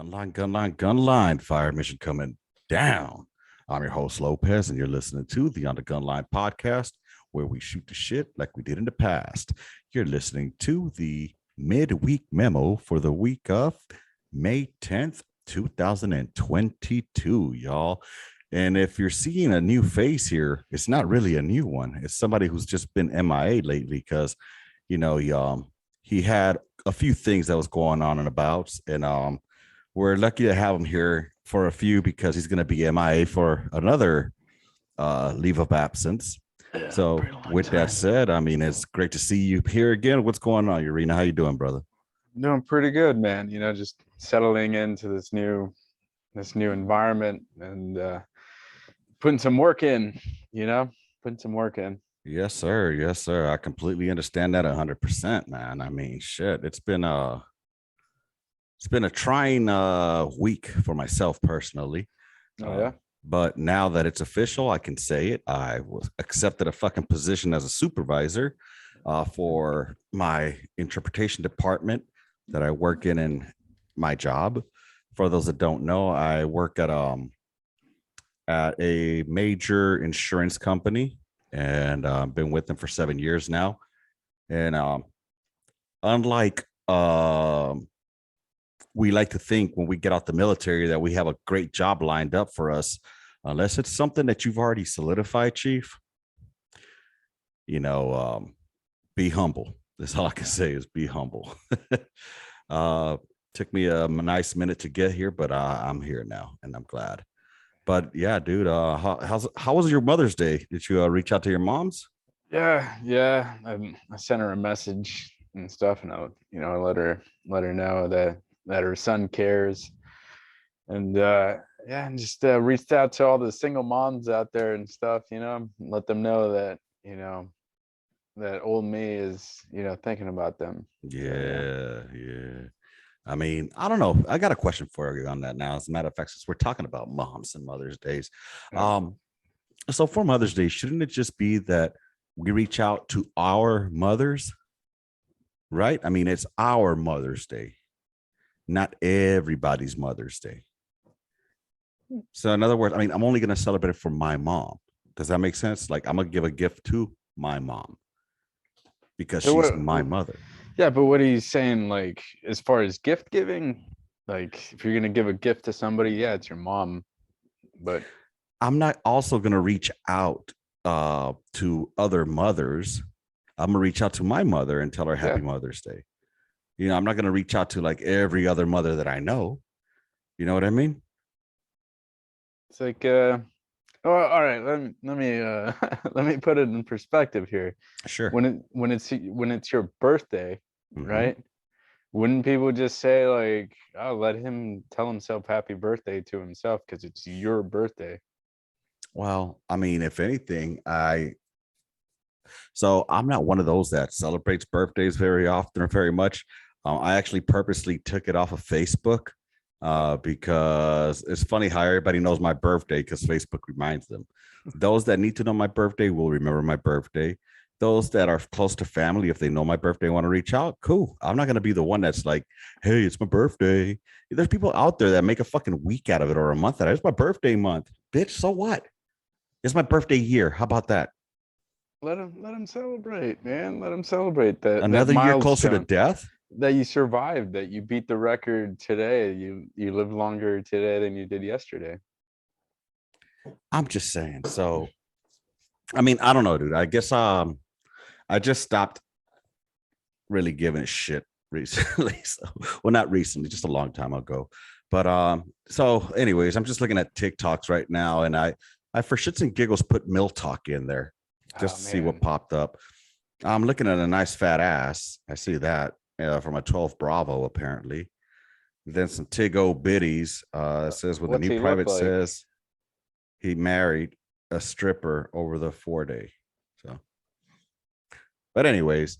Gunline. Fire mission coming down. I'm your host, Lopez, and you're listening to the On the Gunline podcast, where we shoot the shit like we did in the past. You're listening to the midweek memo for the week of May 10th, 2022, y'all. And if you're seeing a new face here, it's not really a new one. It's somebody who's just been MIA lately because, he had a few things that was going on and about, and we're lucky to have him here for a few because he's going to be MIA for another leave of absence. Yeah, so with that said, I mean, it's great to see you here again. What's going on, Urena? How you doing, brother? Doing pretty good, man. Just settling into this new environment and putting some work in, putting some work in. Yes, sir. Yes, sir. I completely understand that 100%, man. I mean, shit, it's been a trying week for myself personally. Oh, yeah. But now that it's official, I can say it. I was accepted a fucking position as a supervisor for my interpretation department that I work in my job. For those that don't know, I work at a major insurance company, and I've been with them for 7 years now. And unlike we like to think when we get out the military that we have a great job lined up for us, unless it's something that you've already solidified, Chief. Be humble. That's all I can say is be humble. Took me a nice minute to get here, but I'm here now, and I'm glad. But yeah, dude, how was your Mother's Day? Did you reach out to your moms? Yeah. I sent her a message and stuff, and I let her know that her son cares, and and just reached out to all the single moms out there and stuff, let them know that that old me is thinking about them. Yeah. I mean, I don't know. I got a question for you on that now. As a matter of fact, since we're talking about moms and Mother's Days, so for Mother's Day, shouldn't it just be that we reach out to our mothers, right? I mean, it's our Mother's Day, not everybody's Mother's Day. So in other words, I mean, I'm only going to celebrate it for my mom. Does that make sense? Like, I'm going to give a gift to my mom because she's my mother. Yeah, but what are you saying, like, as far as gift giving? Like, if you're going to give a gift to somebody, yeah, it's your mom. But I'm not also going to reach out to other mothers. I'm going to reach out to my mother and tell her Happy Mother's Day. I'm not going to reach out to like every other mother that I know. You know what I mean? It's like, all right. Let me let me put it in perspective here. Sure. When it's your birthday, right? Wouldn't people just say like, "Oh, let him tell himself happy birthday to himself because it's your birthday"? Well, I mean, if anything, I'm not one of those that celebrates birthdays very often or very much. I actually purposely took it off of Facebook because it's funny how everybody knows my birthday because Facebook reminds them. Those that need to know my birthday will remember my birthday. Those that are close to family, if they know my birthday, want to reach out, cool. I'm not going to be the one that's like, hey, it's my birthday. There's people out there that make a fucking week out of it or a month out of it. It's my birthday month. Bitch, so what? It's my birthday year. How about that? Let him celebrate, man. Let him celebrate that. Another year closer to death? That you survived, that you beat the record today. You live longer today than you did yesterday. I'm just saying. So, I mean, I don't know, dude. I guess I just stopped really giving a shit recently. So, well, not recently, just a long time ago. But so anyways, I'm just looking at TikToks right now, and I for shits and giggles put MilTok in there just to see what popped up. I'm looking at a nice fat ass. I see that from a 12 Bravo, apparently. Then some Tigo biddies. It says with a new private says he married a stripper over the 4-day. So, but anyways,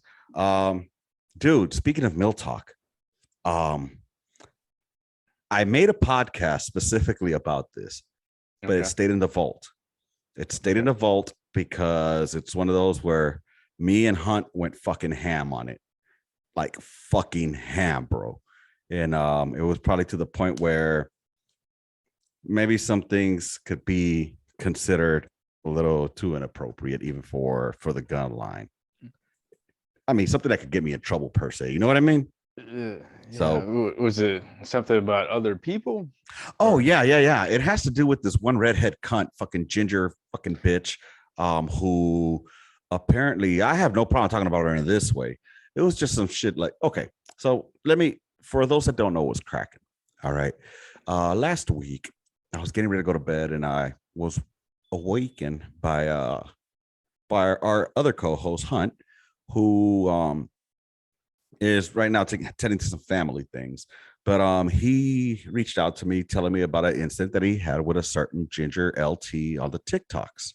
dude, speaking of MilTok, I made a podcast specifically about this, but it stayed in the vault. It stayed in the vault because it's one of those where me and Hunt went fucking ham on it. Like fucking ham, bro. And it was probably to the point where maybe some things could be considered a little too inappropriate, even for the gun line. I mean, something that could get me in trouble per se. You know what I mean? Yeah. So, Was it something about other people? oh Or yeah. It has to do with this one redhead cunt, fucking ginger, fucking bitch, who apparently I have no problem talking about her in this way. It was just some shit like, okay, so let me, for those that don't know what's cracking. All right. Last week I was getting ready to go to bed and I was awakened by our other co-host Hunt, who is right now tending to some family things. But he reached out to me telling me about an incident that he had with a certain ginger LT on the TikToks.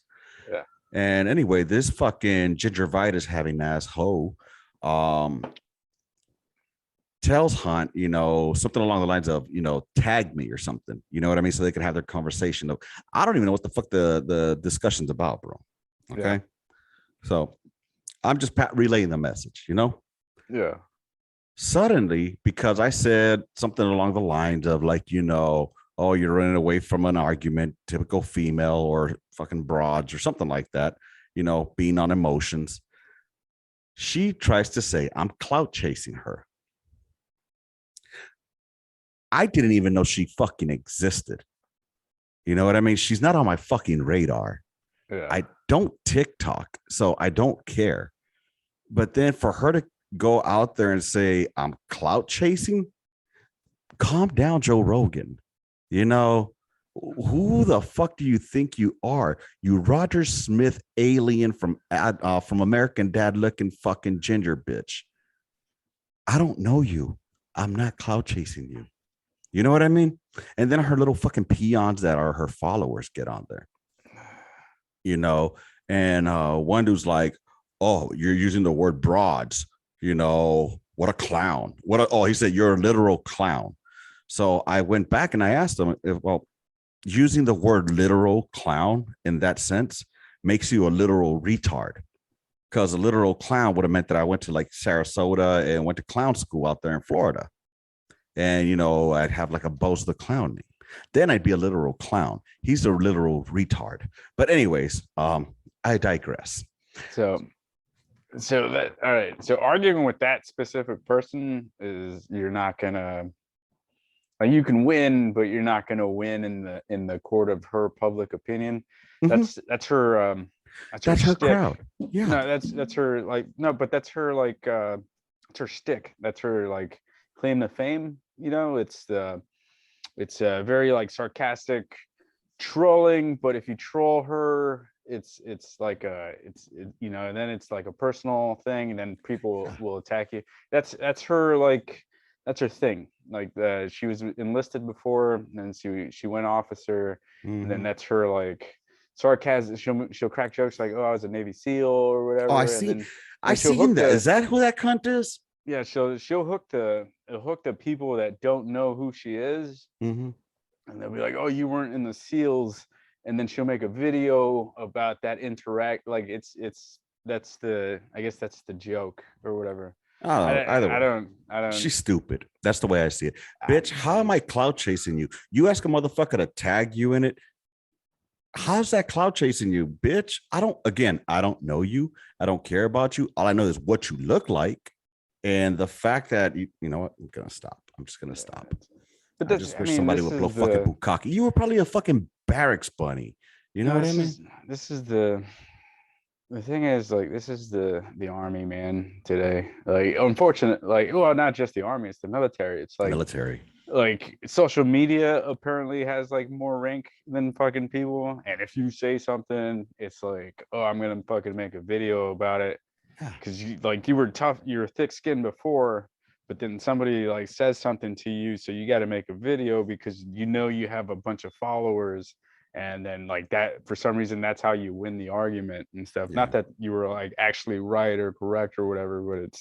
yeah. And anyway, this fucking gingivitis having asshole tells Hunt, something along the lines of, tag me or something. You know what I mean? So they can have their conversation. I don't even know what the fuck the discussion's about, bro. Okay. Yeah. So I'm just relaying the message, Yeah. Suddenly, because I said something along the lines of like, oh, you're running away from an argument, typical female or fucking broads or something like that, being on emotions. She tries to say I'm clout chasing her. I didn't even know she fucking existed. You know what I mean? She's not on my fucking radar. Yeah. I don't TikTok, so I don't care. But then for her to go out there and say I'm clout chasing, calm down, Joe Rogan. Who the fuck do you think you are? You Roger Smith alien from American Dad looking fucking ginger bitch. I don't know you. I'm not clout chasing you. You know what I mean? And then her little fucking peons that are her followers get on there, you know, and one dude's like, oh, you're using the word broads, what a clown. He said, you're a literal clown. So I went back and I asked him, well, using the word literal clown in that sense makes you a literal retard. Because a literal clown would have meant that I went to like Sarasota and went to clown school out there in Florida. And, I'd have like a Bozo the Clown name. Then I'd be a literal clown. He's a literal retard. But anyways, I digress. So that all right. So arguing with that specific person is you're not gonna like you can win, but you're not gonna win in the court of her public opinion. Mm-hmm. That's her That's her stick. crowd. Yeah. No, that's her like no, but that's her like it's her stick. That's her like claim to fame. It's very like sarcastic trolling, but if you troll her, it's like and then it's like a personal thing, and then people will attack you. That's her like that's her thing. Like she was enlisted before, and she went officer, and then that's her like sarcasm. She'll crack jokes like, "Oh, I was a Navy SEAL" or whatever. Oh, I And see. then I seen that. Is that who that cunt is? Yeah, she'll hook the people that don't know who she is, Mm-hmm. and they'll be like, "Oh, you weren't in the SEALs," and then she'll make a video about that interact. Like that's I guess that's the joke or whatever. Oh, either way. I don't. She's stupid. That's the way I see it. Bitch, how am I clout chasing you? You ask a motherfucker to tag you in it. How's that clout chasing you, bitch? I don't know you. I don't care about you. All I know is what you look like. And the fact that you know what, I'm gonna stop. I'm just gonna stop. But I just wish somebody would blow fucking bukkake. You were probably a fucking barracks bunny. You know what I mean? This is the thing is like this is the army, man, today. Like unfortunate, like well, not just the army, it's the military. It's like military. Like social media apparently has like more rank than fucking people. And if you say something, it's like, oh, I'm gonna fucking make a video about it. Because you were tough, you were thick skinned before, but then somebody like says something to you, so you got to make a video because you have a bunch of followers, and then like that for some reason that's how you win the argument and stuff. Not that you were like actually right or correct or whatever, but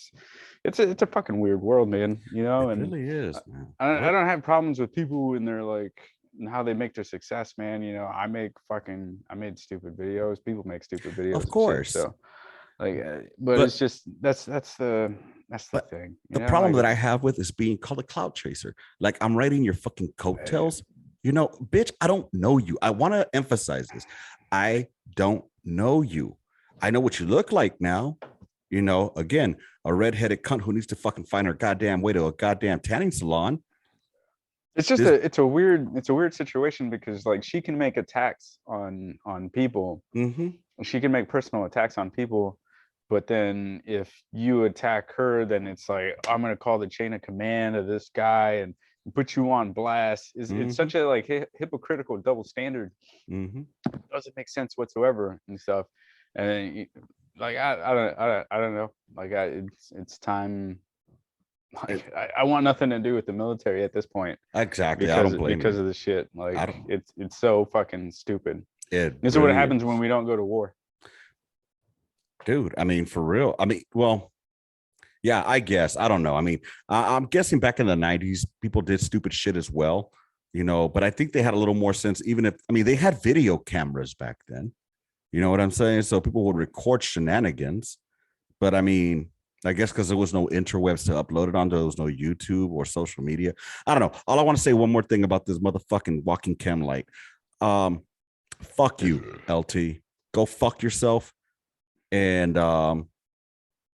it's a fucking weird world, man. It And really is, man. I don't have problems with people and they're like and how they make their success, man. I made stupid videos. People make stupid videos. Of course. So But it's just that's the but thing. the problem that I have with is being called a clout chaser. Like I'm riding your fucking coattails. You know, bitch, I don't know you. I want to emphasize this. I don't know you. I know what you look like now. You know, again, a redheaded cunt who needs to fucking find her goddamn way to a goddamn tanning salon. It's just it's a weird situation because like she can make attacks on people. Mm-hmm. She can make personal attacks on people, but then if you attack her, then it's like I'm gonna call the chain of command of this guy and put you on blast. It's such a like hypocritical double standard. Mm-hmm. It doesn't make sense whatsoever and stuff. And like I don't know. Like it's time. Like I want nothing to do with the military at this point. Exactly. I don't blame because you. of the shit. Like it's so fucking stupid. This is what happens when we don't go to war. Dude, I mean, for real. I mean, well, yeah, I guess. I don't know. I mean, I'm guessing back in the 90s, people did stupid shit as well, you know, but I think they had a little more sense, even if, I mean, they had video cameras back then. You know what I'm saying? So people would record shenanigans. But I mean, I guess because there was no interwebs to upload it on, there was no YouTube or social media. I don't know. All I want to say one more thing about this motherfucking walking chem light. Fuck you, LT. Go fuck yourself. And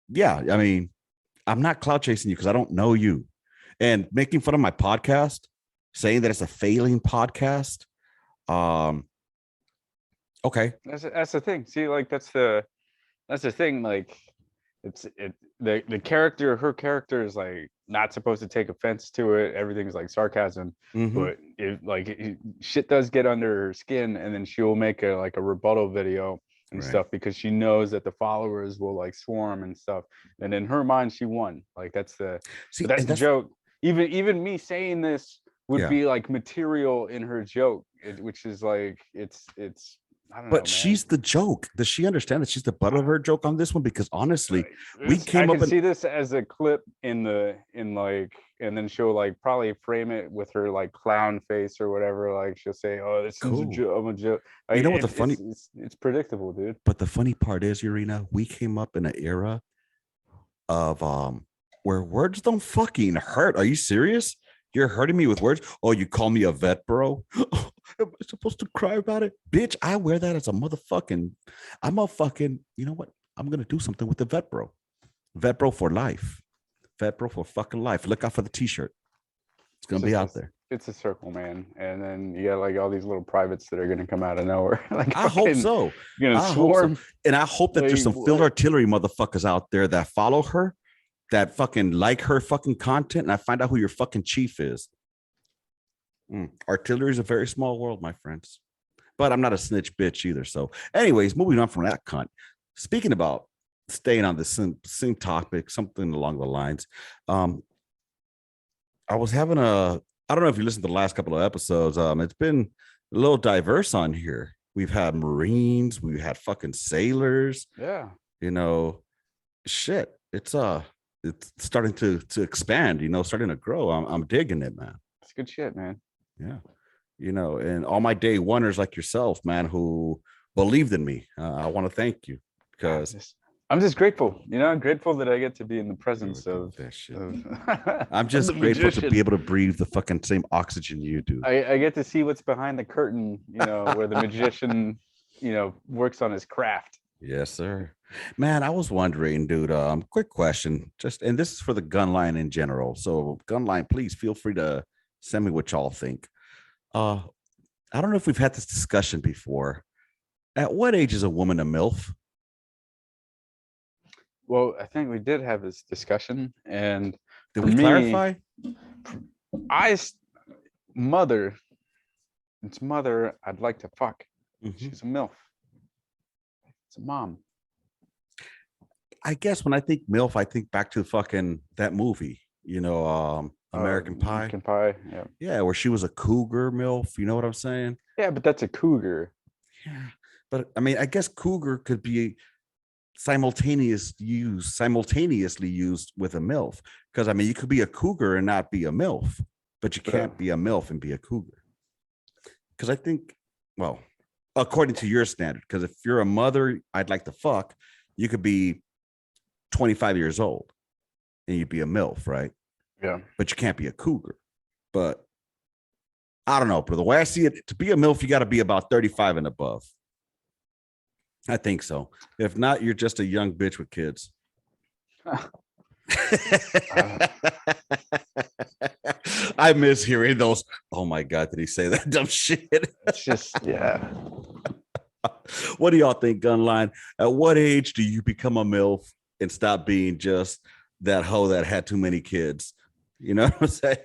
yeah, I mean, I'm not clout chasing you because I don't know you. And making fun of my podcast, saying that it's a failing podcast. Okay. That's the thing. See, like that's the thing. Like the character, her character is like not supposed to take offense to it. Everything's like sarcasm, but shit does get under her skin, and then she'll make a rebuttal video and stuff because she knows that the followers will like swarm and stuff. And in her mind, she won. Like that's the joke. Even me saying this would be like material in her joke, which is like it's. I don't know, man. She's the joke. Does she understand that she's the butt of her joke on this one? Because honestly, we came up. I can see this as a clip in like, and then she'll like probably frame it with her like clown face or whatever. Like she'll say, "Oh, this is a joke. I'm a joke." Like, you know what the funny? It's predictable, dude. But the funny part is, Urena, we came up in an era of where words don't fucking hurt. Are you serious? You're hurting me with words. Oh, you call me a vet, bro? Oh, am I supposed to cry about it? Bitch, I wear that as a motherfucking, you know what? I'm going to do something with the vet, bro. Vet, bro for life. Vet, bro for fucking life. Look out for the t-shirt. It's going to be out there. It's a circle, man. And then you got like all these little privates that are going to come out of nowhere. Like I hope so. You're going to swarm. So. And I hope that there's some field artillery motherfuckers out there that follow her, that fucking like her fucking content, and I find out who your fucking chief is. Artillery is a very small world, my friends. But I'm not a snitch bitch either. So anyways, moving on from that cunt. Speaking about staying on the same topic, something along the lines. I was having I don't know if you listened to the last couple of episodes. It's been a little diverse on here. We've had Marines, we've had fucking sailors. Yeah. You know, shit. It's starting to expand, you know, starting to grow. I'm digging it, man. It's good shit, man. Yeah. You know, and all my day oneers like yourself, man, who believed in me. I want to thank you because I'm just grateful. You know, I'm grateful that I get to be in the presence of that shit. I'm just grateful to be able to breathe the fucking same oxygen you do. I get to see what's behind the curtain, you know, where the magician, you know, works on his craft. Yes, sir. Man, I was wondering, dude, quick question, and this is for the Gunline in general. So Gunline, please feel free to send me what y'all think. I don't know if we've had this discussion before. At what age is a woman a MILF? Well, I think we did have this discussion, and did we clarify? Mother, I'd like to fuck. She's a MILF. It's a mom. I guess when I think MILF, I think back to fucking that movie, you know, American Pie. American Pie, yeah. Yeah, where she was a cougar MILF, you know what I'm saying? Yeah, but that's a cougar. Yeah, but I mean, I guess cougar could be simultaneously used with a MILF. Because I mean, you could be a cougar and not be a MILF, but you can't be a MILF and be a cougar. Because I think, well, according to your standard, because if you're a mother, I'd like to fuck. You could be 25 years old and you'd be a MILF, right? Yeah. But you can't be a cougar. But I don't know, but the way I see it, to be a MILF, you got to be about 35 and above. I think so. If not, you're just a young bitch with kids. I miss hearing those. Oh my God, did he say that dumb shit? It's just, yeah. What do y'all think, Gunline? At what age do you become a MILF and stop being just that hoe that had too many kids? You know what I'm saying?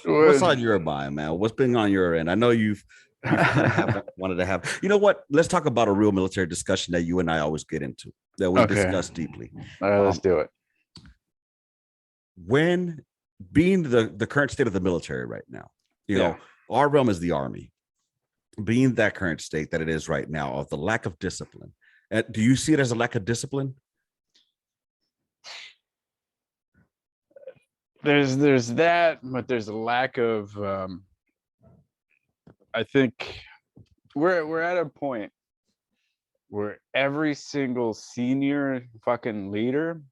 What's on your mind, man? What's been on your end? I know you've kind of wanted to have. You know what? Let's talk about a real military discussion that you and I always get into, that we discuss deeply. All right, let's do it. When being the current state of the military right now, you know, our realm is the Army. Being that current state that it is right now, of the lack of discipline, do you see it as a lack of discipline? There's that, but there's a lack of. I think we're at a point where every single senior fucking leader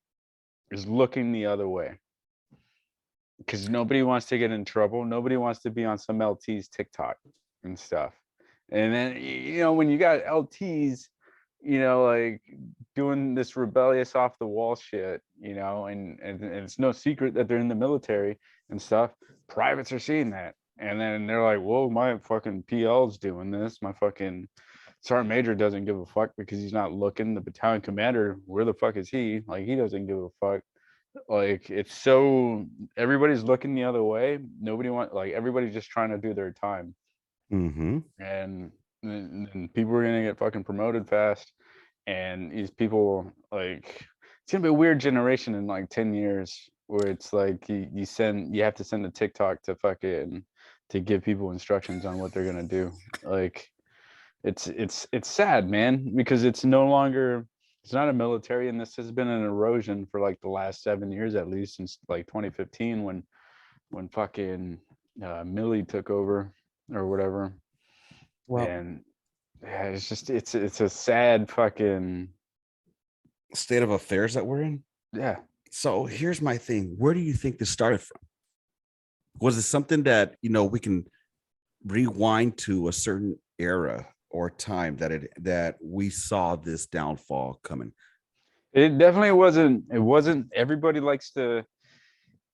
is looking the other way, because nobody wants to get in trouble. Nobody wants to be on some LT's TikTok and stuff. And then, you know, when you got LTs, you know, like doing this rebellious off the wall shit, you know, and it's no secret that they're in the military and stuff. Privates are seeing that. And then they're like, whoa, my fucking PL's doing this. My fucking sergeant major doesn't give a fuck because he's not looking. The battalion commander, where the fuck is he? Like, he doesn't give a fuck. Like, it's so, everybody's looking the other way. Nobody wants, like, everybody's just trying to do their time. Mm-hmm. And people are gonna get fucking promoted fast. And these people, like, it's gonna be a weird generation in like 10 years where it's like you have to send a TikTok to fucking to give people instructions on what they're gonna do. Like, it's sad, man, because it's no longer, it's not a military, and this has been an erosion for like the last 7 years at least, since like 2015 when fucking Millie took over or whatever. Well, and yeah, it's just it's a sad fucking state of affairs that we're in. yeah. So here's my thing. Where do you think this started from? Was it something that, you know, we can rewind to a certain era or time that we saw this downfall coming? It definitely wasn't. It wasn't. Everybody likes the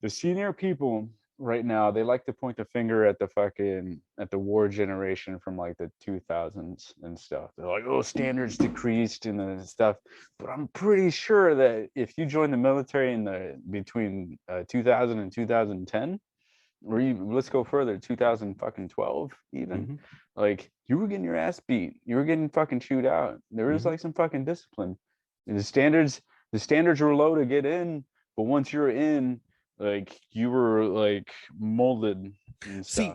senior people right now. They like to point the finger at the war generation from like the 2000s and stuff. They're like, oh, standards decreased and the stuff. But I'm pretty sure that if you join the military in the between 2000 and 2010, or let's go further, 2012 even, like, you were getting your ass beat. You were getting fucking chewed out. There was like some fucking discipline. And the standards were low to get in, but once you're in, like, you were like molded and stuff. See,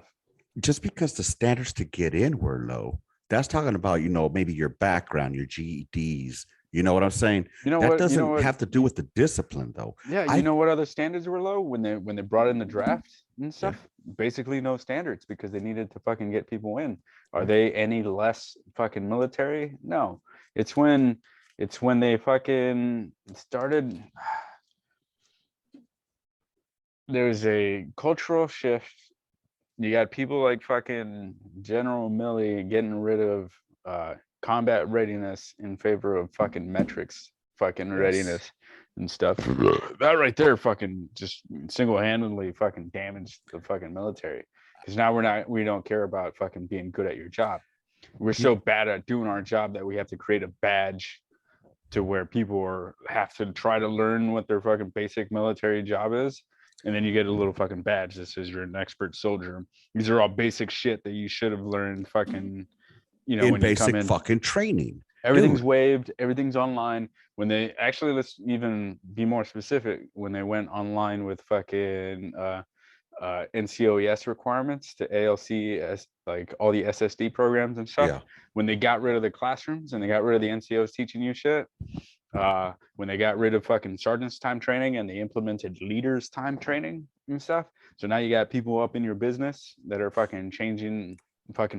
just because the standards to get in were low, that's talking about, you know, maybe your background, your GEDs. You know what I'm saying? You know that what? doesn't have to do with the discipline, though. Yeah, you know what other standards were low when they brought in the draft and stuff? Basically no standards, because they needed to fucking get people in. Are they any less fucking military? No. It's when they fucking started. There's a cultural shift. You got people like fucking General Milley getting rid of combat readiness in favor of fucking metrics, fucking readiness and stuff. That right there fucking just single-handedly fucking damaged the fucking military, because now we don't care about fucking being good at your job. We're so bad at doing our job that we have to create a badge to where people have to try to learn what their fucking basic military job is. And then you get a little fucking badge that says you're an expert soldier. These are all basic shit that you should have learned fucking, you know, in when basic you come in. Fucking training. Everything's waived. Everything's online. When they actually, let's even be more specific, when they went online with fucking NCOES requirements to ALC, like all the SSD programs and stuff, when they got rid of the classrooms and they got rid of the NCOs teaching you shit, when they got rid of fucking sergeants time training and they implemented leaders time training and stuff, so now you got people up in your business that are fucking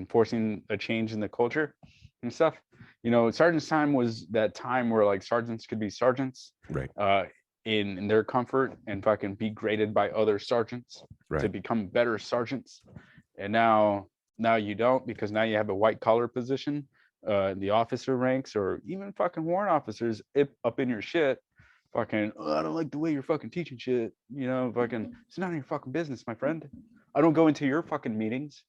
forcing a change in the culture and stuff. you know, sergeant's time was that time where like sergeants could be sergeants, Right. In their comfort and fucking be graded by other sergeants to Right. become better sergeants. And now you don't, because now you have a white collar position, the officer ranks, or even fucking warrant officers up in your shit. Fucking, oh, I don't like the way you're fucking teaching shit. You know, fucking, it's none of your fucking business, my friend. I don't go into your fucking meetings.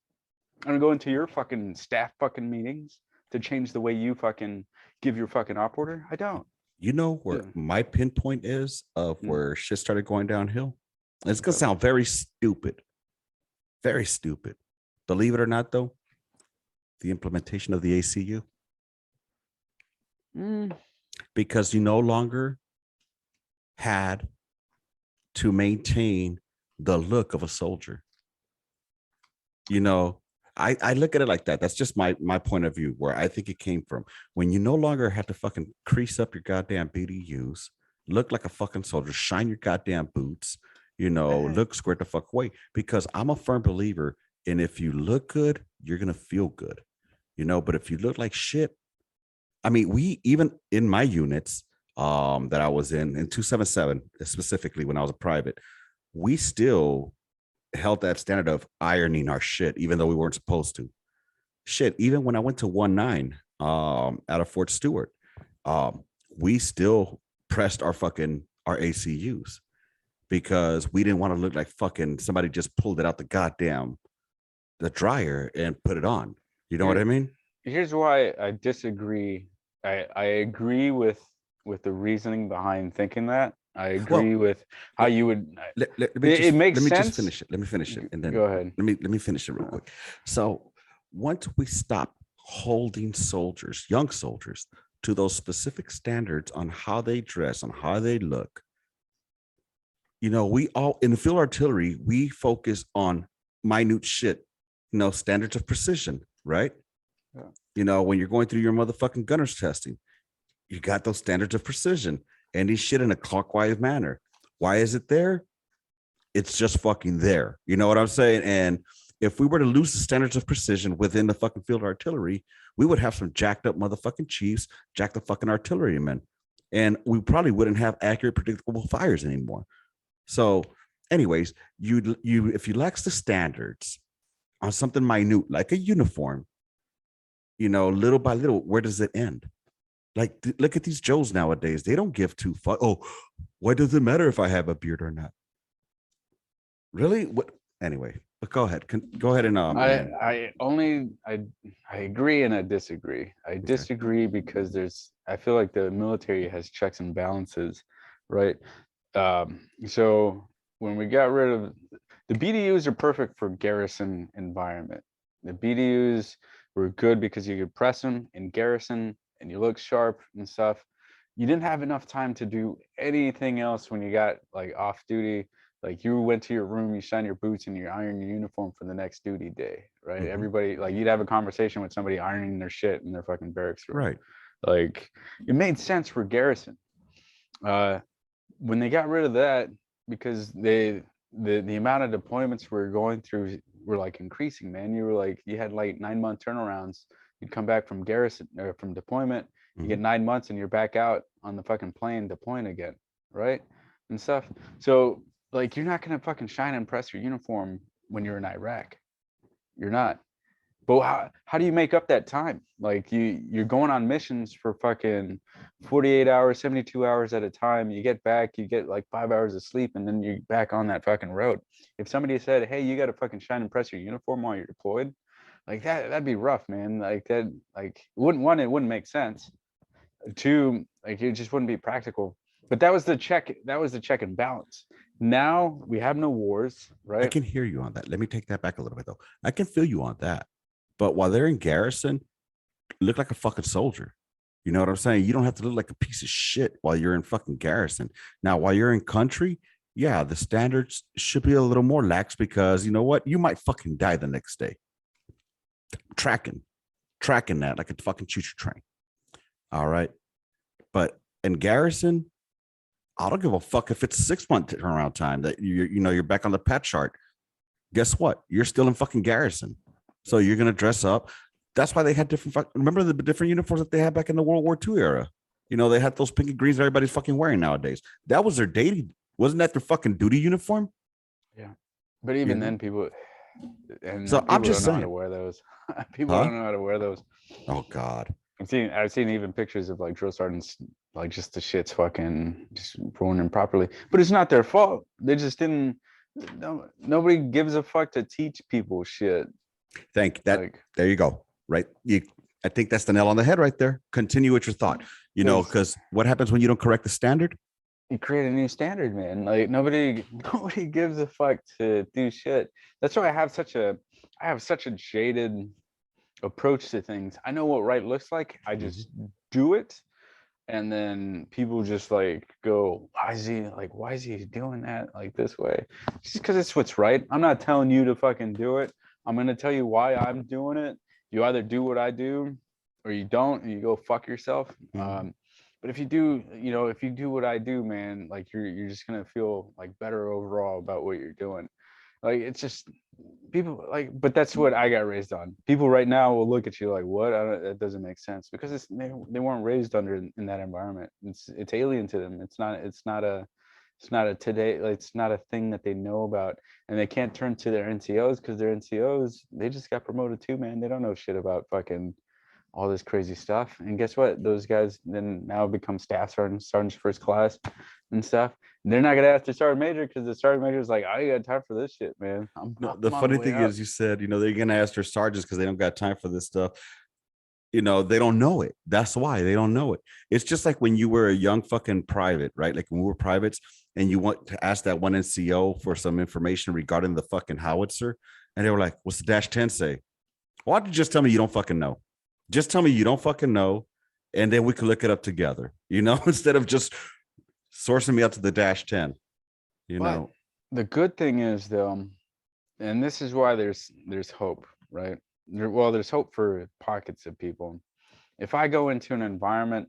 I don't go into your fucking staff fucking meetings to change the way you fucking give your fucking op order. I don't. You know where Yeah. my pinpoint is of Hmm. where shit started going downhill? It's gonna Okay. sound very stupid. Very stupid. Believe it or not, though, the implementation of the ACU. Mm. Because you no longer had to maintain the look of a soldier. You know, I look at it like that. That's just my point of view, where I think it came from. When you no longer have to fucking crease up your goddamn BDUs, look like a fucking soldier, shine your goddamn boots, you know, look squared the fuck away. Because I'm a firm believer in, if you look good, you're gonna feel good, you know. But if you look like shit, I mean, we even in my units that I was in 277 specifically, when I was a private, we still held that standard of ironing our shit, even though we weren't supposed to. Shit, even when I went to 19 out of Fort Stewart, we still pressed our ACUs, because we didn't want to look like fucking somebody just pulled it out the dryer and put it on. You know what I mean? Here's why I disagree. I agree with the reasoning behind thinking that. I agree with how you would. It makes sense. Just finish it. Let me finish it, and then go ahead. Let me finish it real quick. So once we stop holding soldiers, young soldiers, to those specific standards on how they dress, on how they look, you know, we all in the field artillery, we focus on minute shit, you know, standards of precision, right? Yeah. You know, when you're going through your motherfucking gunner's testing, you got those standards of precision and these shit in a clockwise manner. Why is it there? It's just fucking there. You know what I'm saying? And if we were to lose the standards of precision within the fucking field artillery, we would have some jacked up motherfucking chiefs, jacked up fucking artillerymen. And we probably wouldn't have accurate, predictable fires anymore. So, anyways, you if you lack the standards on something minute like a uniform, you know, little by little, where does it end? Like, look at these Joes nowadays. They don't give two fuck. Oh, what does it matter if I have a beard or not? Really? What? Anyway, but go ahead. Go ahead and I agree and I disagree. I disagree because I feel like the military has checks and balances, right? So when we got rid of the BDUs, are perfect for garrison environment. The BDUs were good because you could press them in garrison and you look sharp and stuff. You didn't have enough time to do anything else when you got like off duty. Like you went to your room, you shine your boots, and you iron your uniform for the next duty day, right? Mhm. Everybody, like, you'd have a conversation with somebody ironing their shit in their fucking barracks room. Right. Like, it made sense for garrison. When they got rid of that, because the amount of deployments we're going through were like increasing, man. You had like 9-month turnarounds. You'd come back from garrison or from deployment, you get 9 months and you're back out on the fucking plane deploying again, right? And stuff. So like, you're not gonna fucking shine and press your uniform when you're in Iraq. You're not. But how do you make up that time? Like, you're going on missions for fucking 48 hours, 72 hours at a time. You get back, you get like 5 hours of sleep, and then you're back on that fucking road. If somebody said, hey, you got to fucking shine and press your uniform while you're deployed, like that'd be rough, man. Like that, like, it wouldn't make sense. Two, like, it just wouldn't be practical. But that was the check and balance. Now we have no wars, right? I can hear you on that. Let me take that back a little bit, though. I can feel you on that. But while they're in garrison, look like a fucking soldier. You know what I'm saying? You don't have to look like a piece of shit while you're in fucking garrison. Now, while you're in country, yeah, the standards should be a little more lax, because you know what? You might fucking die the next day. Tracking that like a fucking choo-choo train. All right. But in garrison, I don't give a fuck if it's a 6-month turnaround time that you're back on the pet chart. Guess what? You're still in fucking garrison. So you're going to dress up. That's why they had different. Remember the different uniforms that they had back in the World War II era? You know, they had those pink and greens that everybody's fucking wearing nowadays. That was their dating. Wasn't that their fucking duty uniform? Yeah. But You even know. then, people So I'm people just don't know how to saying, wear those. People huh? don't know how to wear those. Oh God. I've seen even pictures of like drill sergeants, like just the shit's fucking just worn improperly. But it's not their fault. They just didn't. No, nobody gives a fuck to teach people shit. Thank that. Like, There you go. Right. I think that's the nail on the head right there. Continue with your thought. You know, because because what happens when you don't correct the standard? you create a new standard, man. Like nobody nobody gives a fuck to do shit. That's why I have such a jaded approach to things. I know what right looks like. I just do it. And then people just like go, why is he doing that like this way? Just because it's what's right. I'm not telling you to fucking do it. I'm gonna tell you why I'm doing it. You either do what I do or you don't, and you go fuck yourself. But if you do, if you do what I do, man, like you're just gonna feel like better overall about what you're doing. Like it's just people like, but that's what I got raised on. People right now will look at you like, what? That doesn't make sense because they weren't raised under in that environment. It's alien to them. It's not a today. Like, it's not a thing that they know about, and they can't turn to their NCOs because their NCOs they just got promoted too, man. They don't know shit about fucking all this crazy stuff. And guess what? Those guys then now become staff sergeants, sergeants first class, and stuff. They're not gonna ask the sergeant major because the sergeant major is like, I got time for this shit, man. No, the I'm on the funny way thing up. is, you said, they're gonna ask their sergeants because they don't got time for this stuff. They don't know it. That's why they don't know it. It's just like when you were a young fucking private, right? Like when we were privates and you want to ask that one NCO for some information regarding the fucking howitzer, and they were like, "What's the dash 10 say?" Why don't you just tell me you don't fucking know? Just tell me you don't fucking know, and then we can look it up together. Instead of just sourcing me out to the dash 10. You But know. the good thing is though, and this is why there's hope, right? There's hope for pockets of people. If I go into an environment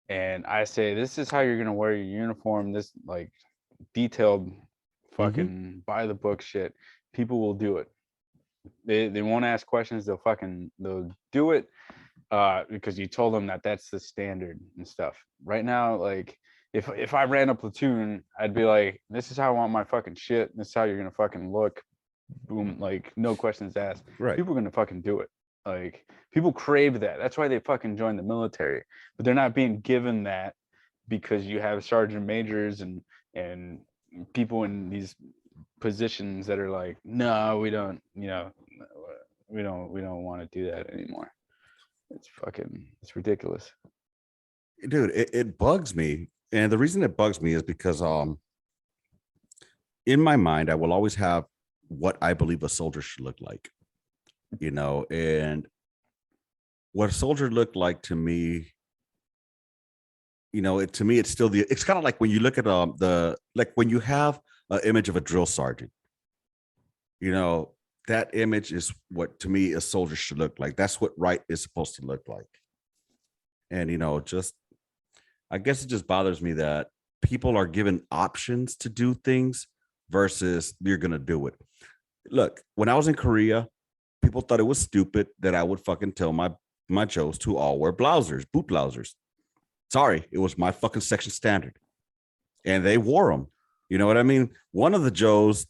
and I say, this is how you're gonna wear your uniform, this like detailed Mm-hmm. fucking by the book shit, people will do it. They won't ask questions, they'll do it because you told them that that's the standard and stuff. Right now, like if I ran a platoon, I'd be like, this is how I want my fucking shit. This is how you're gonna fucking look. Boom, like no questions asked. Right. People are gonna fucking do it. Like people crave that. That's why they fucking join the military. But they're not being given that because you have sergeant majors and people in these positions that are like, no, we don't, we don't want to do that anymore. It's ridiculous. Dude, it bugs me. And the reason it bugs me is because in my mind, I will always have what I believe a soldier should look like, and what a soldier looked like to me, to me, it's still it's kind of like when you look at when you have an image of a drill sergeant, you know, that image is what to me a soldier should look like. That's what right is supposed to look like. And, just, I guess it just bothers me that people are given options to do things versus you're going to do it. Look, when I was in Korea, people thought it was stupid that I would fucking tell my Joes to all wear blousers, boot blousers. Sorry, it was my fucking section standard, and they wore them. You know what I mean? One of the Joes,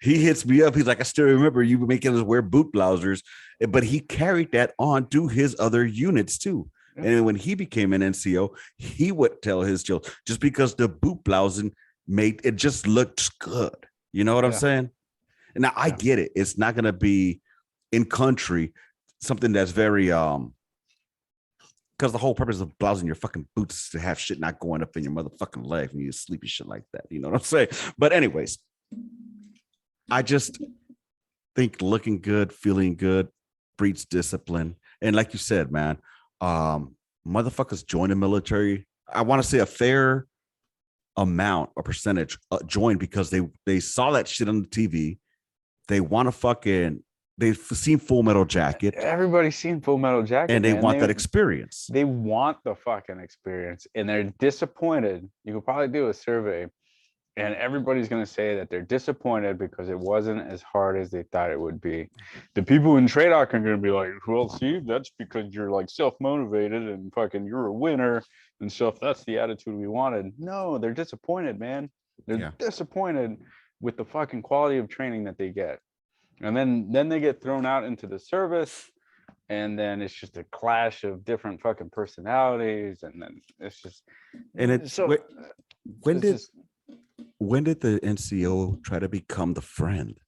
he hits me up. He's like, I still remember you making us wear boot blousers, but he carried that on to his other units too. And when he became an NCO, he would tell his Joes just because the boot blousing made it just looked good. You know what I'm Yeah. saying? And now I get it. It's not going to be in country something that's very because the whole purpose of blousing your fucking boots is to have shit not going up in your motherfucking leg when you sleep and shit like that. You know what I'm saying? But anyways, I just think looking good, feeling good breeds discipline. And like you said, man, motherfuckers join the military. I want to say a fair amount or percentage join because they saw that shit on the TV. They want to fucking they've seen Full Metal Jacket. Everybody's seen Full Metal Jacket, and they man. want that experience. They want the fucking experience, and they're disappointed. You could probably do a survey. and everybody's going to say that they're disappointed because it wasn't as hard as they thought it would be. The people in TradeOc are going to be like, well, see, that's because you're like self-motivated and fucking you're a winner and stuff. That's the attitude we wanted. No, they're disappointed, man. They're disappointed with the fucking quality of training that they get. And then they get thrown out into the service, and then it's just a clash of different fucking personalities, and then it's just, and it's so when did the NCO try to become the friend?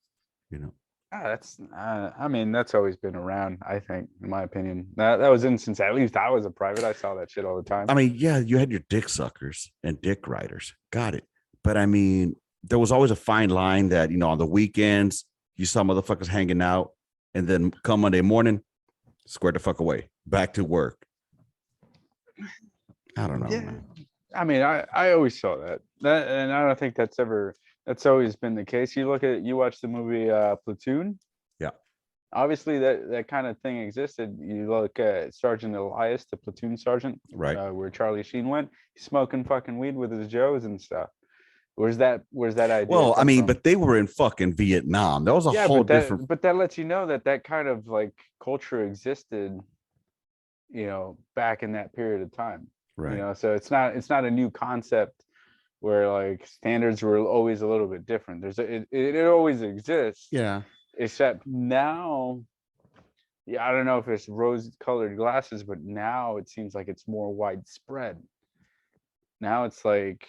You know, that's I mean, that's always been around, I think, in my opinion. That was in since at least I was a private. I saw that shit all the time. I mean, yeah, you had your dick suckers and dick riders, got it. But I mean, there was always a fine line that, you know, on the weekends you saw motherfuckers hanging out, and then come Monday morning, square the fuck away, back to work. I don't know. Yeah. Man. I mean, I always saw that, and I don't think that's always been the case. You watch the movie Platoon. Yeah. Obviously, that kind of thing existed. You look at Sergeant Elias, the platoon sergeant, right, where Charlie Sheen went. He's smoking fucking weed with his Joes and stuff. Where's that idea? Well, I mean, from? but they were in fucking Vietnam. That was a whole different. But that lets you know that kind of like culture existed, you know, back in that period of time. Right. You know, so it's not a new concept where like standards were always a little bit different. It always exists. Yeah. Except now, yeah, I don't know if it's rose-colored glasses, but now it seems like it's more widespread. Now it's like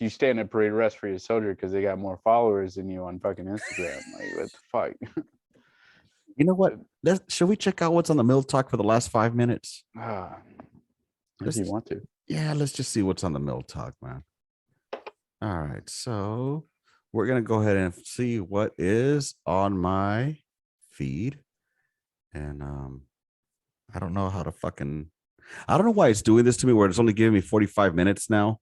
you stand at parade rest for your soldier because they got more followers than you on fucking Instagram. Like, what the fuck? You know what? Should we check out what's on the MilTok for the last 5 minutes? If you want to. Yeah, let's just see what's on the MilTok, man. All right, so we're gonna go ahead and see what is on my feed, and I don't know how to fucking. I don't know why it's doing this to me, where it's only giving me 45 minutes now.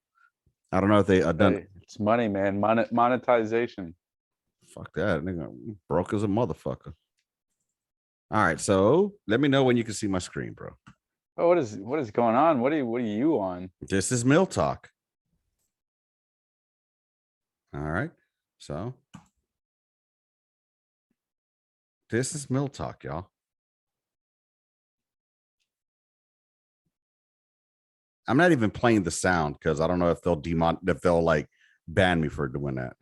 I don't know if they are done. Hey, it's money, man. Monetization. Fuck that, nigga. Broke as a motherfucker. All right, so let me know when you can see my screen, bro. Oh, what is going on? What are you on? This is MilTok. All right, so this is MilTok, y'all. I'm not even playing the sound because I don't know if they'll like ban me for doing that.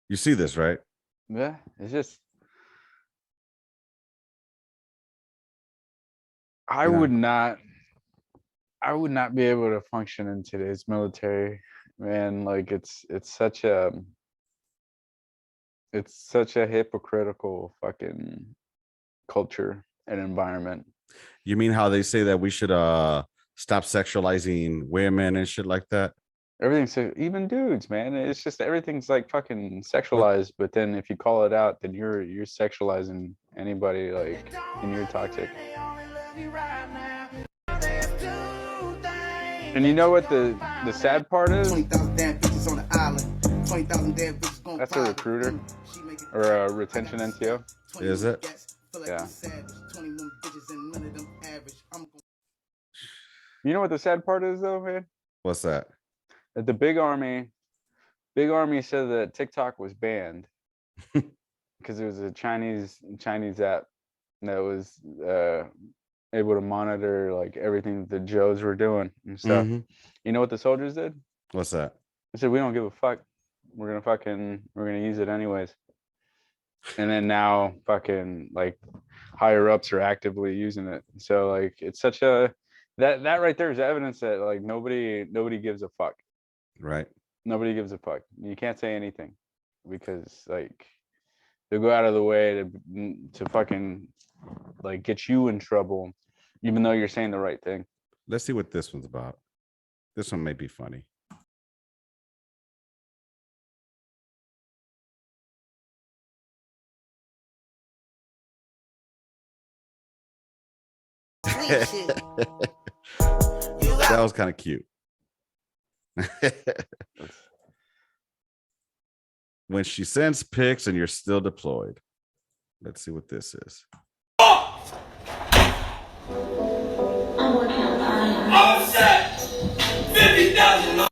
You see this, right? Yeah, it's just I would not be able to function in today's military, man. Like it's such a hypocritical fucking culture and environment. You mean how they say that we should stop sexualizing women and shit like that? Everything's even dudes, man. It's just everything's like fucking sexualized. But then if you call it out, then you're sexualizing anybody, like, and you're toxic. And you know what the sad part is? That's a recruiter or a retention NTO. Is it? Yeah. You know what the sad part is, though, man? What's that? At the Big Army said that TikTok was banned because it was a Chinese app that was able to monitor like everything that the Joes were doing and stuff. Mm-hmm. You know what the soldiers did? What's that? They said, we don't give a fuck. We're gonna use it anyways. And then now fucking like higher ups are actively using it. So like it's such a that right there is evidence that like nobody gives a fuck. Right. Nobody gives a fuck. You can't say anything because like they'll go out of the way to fucking like get you in trouble, even though you're saying the right thing. Let's see what this one's about. This one may be funny. That was kind of cute. When she sends pics and you're still deployed. Let's see what this is. Offset! 50,000.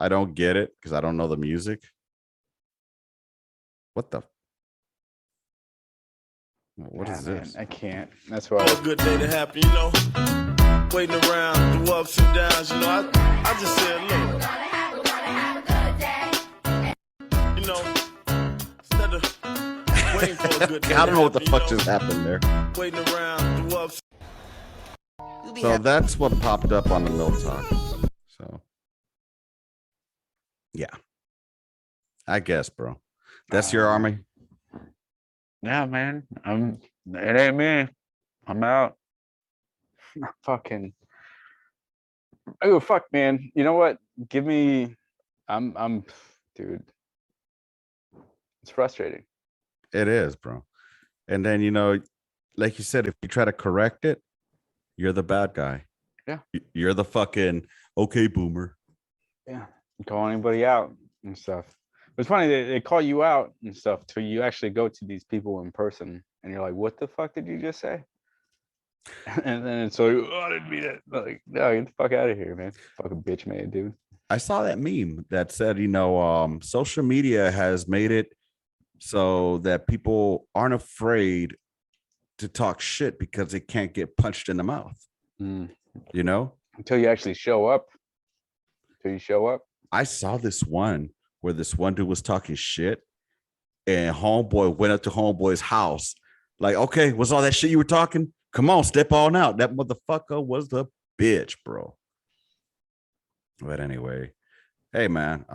I don't get it because I don't know the music. What the? What is this? Man, I can't. That's why. A good day to happen, you know. Waiting around the ups and downs, you know. I just said, look. You know, instead of waiting for a good day. I don't know what the to fuck happen, just happened there. Waiting around the ups. So that's what popped up on the MilTok. So yeah, I guess, bro. That's your army. Yeah, man. It ain't me. I'm out. Fucking. Oh fuck, man. You know what? Give me. Dude. It's frustrating. It is, bro. And then like you said, if you try to correct it, you're the bad guy. Yeah. You're the fucking okay boomer. Yeah. Call anybody out and stuff. It's funny they call you out and stuff till you actually go to these people in person and you're like, what the fuck did you just say? And then it's like, oh, I didn't mean it. Like, no, get the fuck out of here, man. Fucking bitch made, dude. I saw that meme that said, social media has made it so that people aren't afraid to talk shit because they can't get punched in the mouth. Until you actually show up. Until you show up. I saw this one where this one dude was talking shit and homeboy went up to homeboy's house. Like, okay, what's all that shit you were talking? Come on, step on out. That motherfucker was the bitch, bro. But anyway, hey man,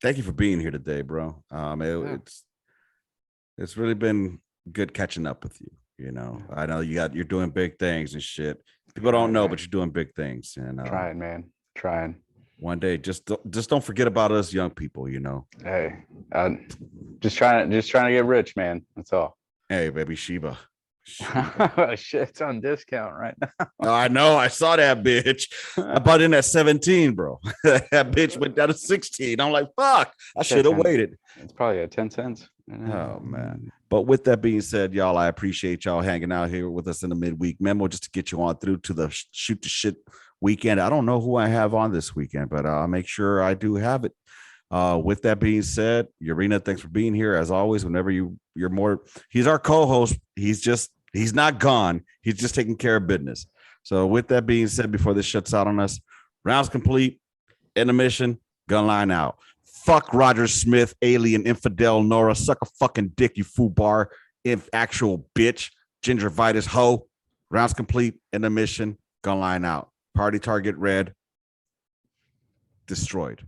thank you for being here today, bro. It's really been good catching up with you. I know you're doing big things and shit. People don't know, but you're doing big things. And trying, man. Trying. One day, just don't forget about us young people. Hey, just trying to get rich, man. That's all. Hey, baby Sheba. Shit, it's on discount right now. Oh, I know. I saw that bitch. I bought in at 17, bro. That bitch went down to 16. I'm like, fuck. I should have waited. It's probably at 10 cents. Oh man. But with that being said, y'all, I appreciate y'all hanging out here with us in the midweek memo just to get you on through to the shoot the shit weekend. I don't know who I have on this weekend, but I'll make sure I do have it. With that being said, Urena, thanks for being here as always. Whenever you're more, he's our co-host. He's not gone. He's just taking care of business. So with that being said, before this shuts out on us, rounds complete, intermission, Gunline out. Fuck Roger Smith, alien, infidel, Nora, suck a fucking dick, you foobar, if actual bitch, gingivitis hoe. Rounds complete, intermission, Gunline out. Party target red, destroyed.